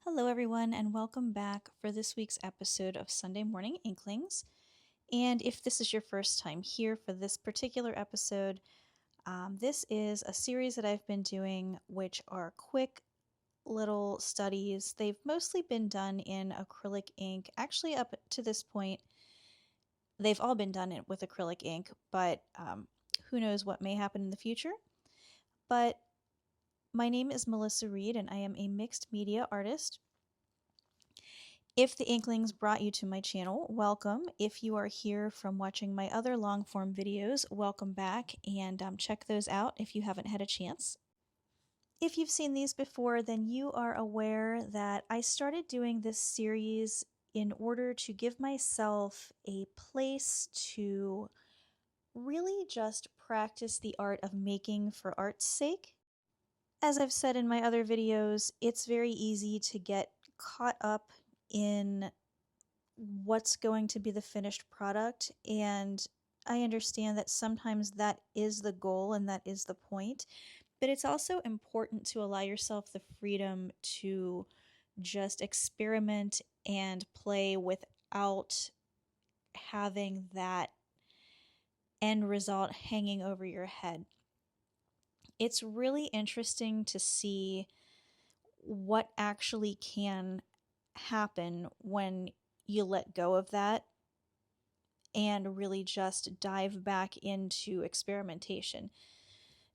Hello, everyone, and welcome back for this week's episode of Sunday Morning Inklings. And if this is your first time here for this particular episode, this is a series that I've been doing, which are quick little studies. They've mostly been done in acrylic ink. Actually, up to this point, they've all been done with acrylic ink, but who knows what may happen in the future. But my name is Melissa Reed, and I am a mixed media artist. If the Inklings brought you to my channel, welcome. If you are here from watching my other long form videos, welcome back and check those out if you haven't had a chance. If you've seen these before, then you are aware that I started doing this series in order to give myself a place to really just practice the art of making for art's sake. As I've said in my other videos, it's very easy to get caught up in what's going to be the finished product, and I understand that sometimes that is the goal and that is the point, but it's also important to allow yourself the freedom to just experiment and play without having that end result hanging over your head. It's really interesting to see what actually can happen when you let go of that and really just dive back into experimentation.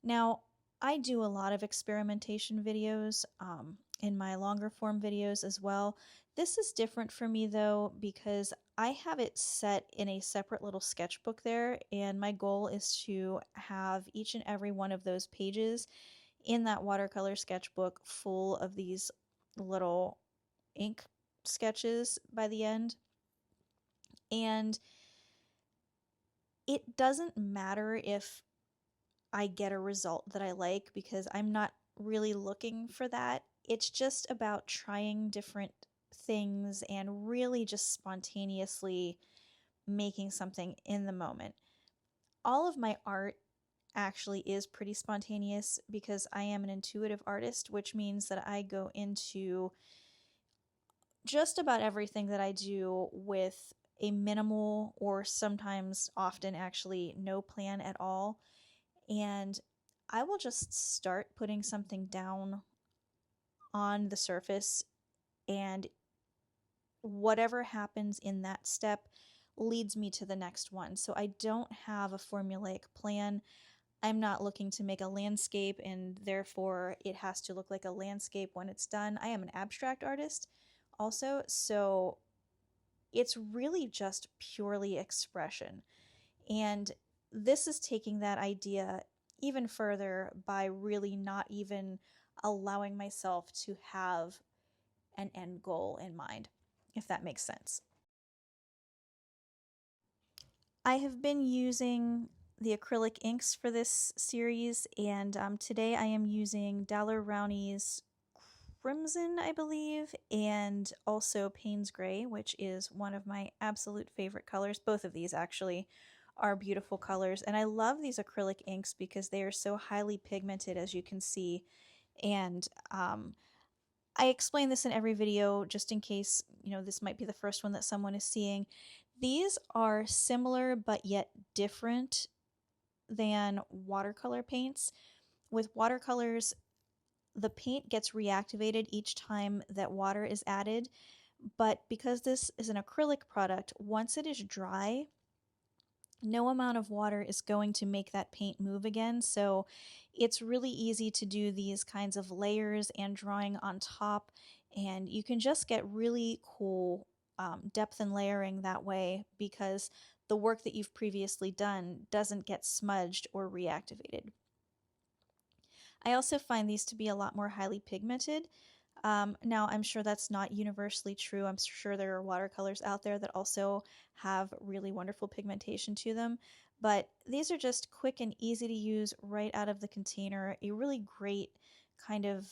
Now, I do a lot of experimentation videos in my longer form videos as well. This is different for me though because I have it set in a separate little sketchbook there, and my goal is to have each and every one of those pages in that watercolor sketchbook full of these little ink sketches by the end. And it doesn't matter if I get a result that I like because I'm not really looking for that. It's just about trying different things and really just spontaneously making something in the moment. All of my art actually is pretty spontaneous because I am an intuitive artist, which means that I go into just about everything that I do with a minimal or sometimes often actually no plan at all. And I will just start putting something down on the surface, and whatever happens in that step leads me to the next one. So I don't have a formulaic plan. I'm not looking to make a landscape and therefore it has to look like a landscape when it's done. I am an abstract artist also, so it's really just purely expression. And this is taking that idea even further by really not even allowing myself to have an end goal in mind, if that makes sense. I have been using the acrylic inks for this series, and today I am using Rowney's Crimson, I believe, and also Payne's Gray, which is one of my absolute favorite colors. Both of these actually are beautiful colors, and I love these acrylic inks because they are so highly pigmented, as you can see. And I explain this in every video just in case, this might be the first one that someone is seeing. These are similar but yet different than watercolor paints. With watercolors, the paint gets reactivated each time that water is added, but because this is an acrylic product, once it is dry, no amount of water is going to make that paint move again. So it's really easy to do these kinds of layers and drawing on top, and you can just get really cool depth and layering that way because the work that you've previously done doesn't get smudged or reactivated. I also find these to be a lot more highly pigmented. Now, I'm sure that's not universally true. I'm sure there are watercolors out there that also have really wonderful pigmentation to them, but these are just quick and easy to use right out of the container. A really great kind of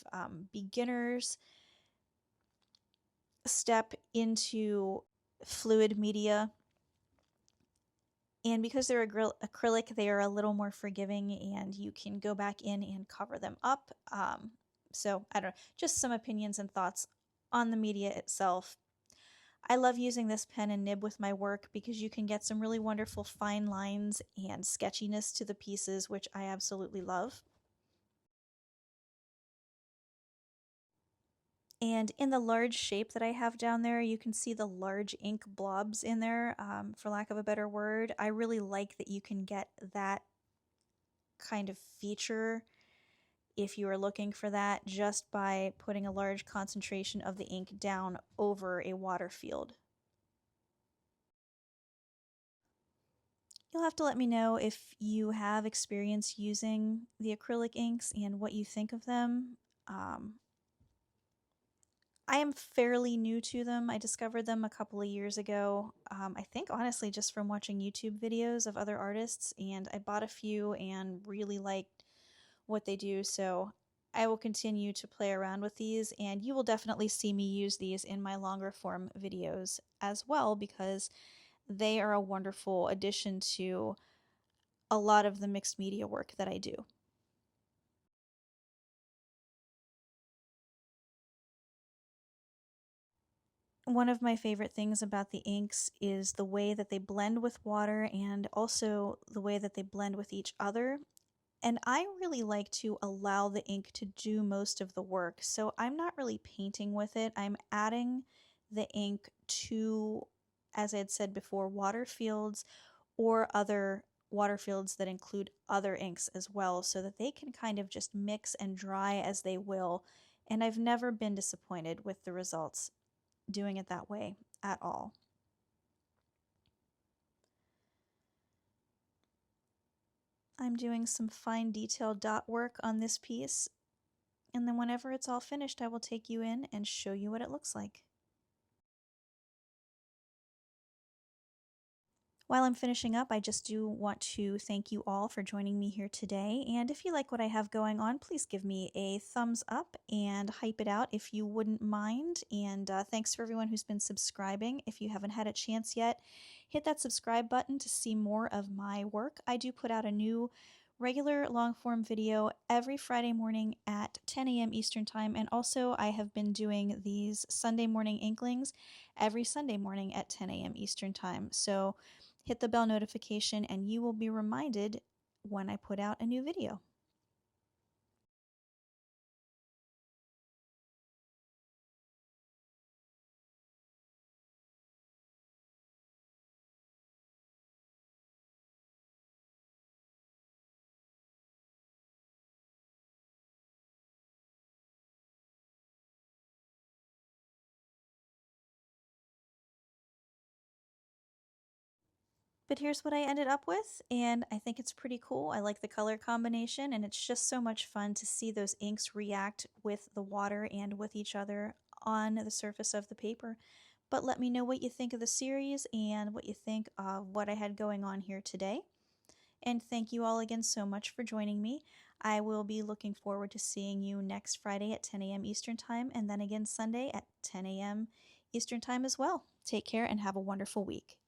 beginner's step into fluid media. And because they're acrylic, they are a little more forgiving and you can go back in and cover them up. So I don't know, just some opinions and thoughts on the media itself. I love using this pen and nib with my work because you can get some really wonderful fine lines and sketchiness to the pieces, which I absolutely love. And in the large shape that I have down there, you can see the large ink blobs in there, for lack of a better word. I really like that you can get that kind of feature if you are looking for that just by putting a large concentration of the ink down over a water field. You'll have to let me know if you have experience using the acrylic inks and what you think of them. I am fairly new to them. I discovered them a couple of years ago. I think honestly just from watching YouTube videos of other artists, and I bought a few and really liked what they do, so I will continue to play around with these, and you will definitely see me use these in my longer form videos as well because they are a wonderful addition to a lot of the mixed media work that I do. One of my favorite things about the inks is the way that they blend with water and also the way that they blend with each other. And I really like to allow the ink to do most of the work. So I'm not really painting with it. I'm adding the ink to, as I had said before, water fields or other water fields that include other inks as well so that they can kind of just mix and dry as they will. And I've never been disappointed with the results doing it that way at all. I'm doing some fine detail dot work on this piece, and then whenever it's all finished, I will take you in and show you what it looks like. While I'm finishing up, I just do want to thank you all for joining me here today. And if you like what I have going on, please give me a thumbs up and hype it out if you wouldn't mind. And thanks for everyone who's been subscribing. If you haven't had a chance yet, hit that subscribe button to see more of my work. I do put out a new regular long form video every Friday morning at 10 a.m. Eastern Time. And also, I have been doing these Sunday morning Inklings every Sunday morning at 10 a.m. Eastern Time. So hit the bell notification and you will be reminded when I put out a new video. But here's what I ended up with, and I think it's pretty cool. I like the color combination, and it's just so much fun to see those inks react with the water and with each other on the surface of the paper. But let me know what you think of the series and what you think of what I had going on here today. And thank you all again so much for joining me. I will be looking forward to seeing you next Friday at 10 a.m. Eastern Time, and then again Sunday at 10 a.m. Eastern Time as well. Take care and have a wonderful week.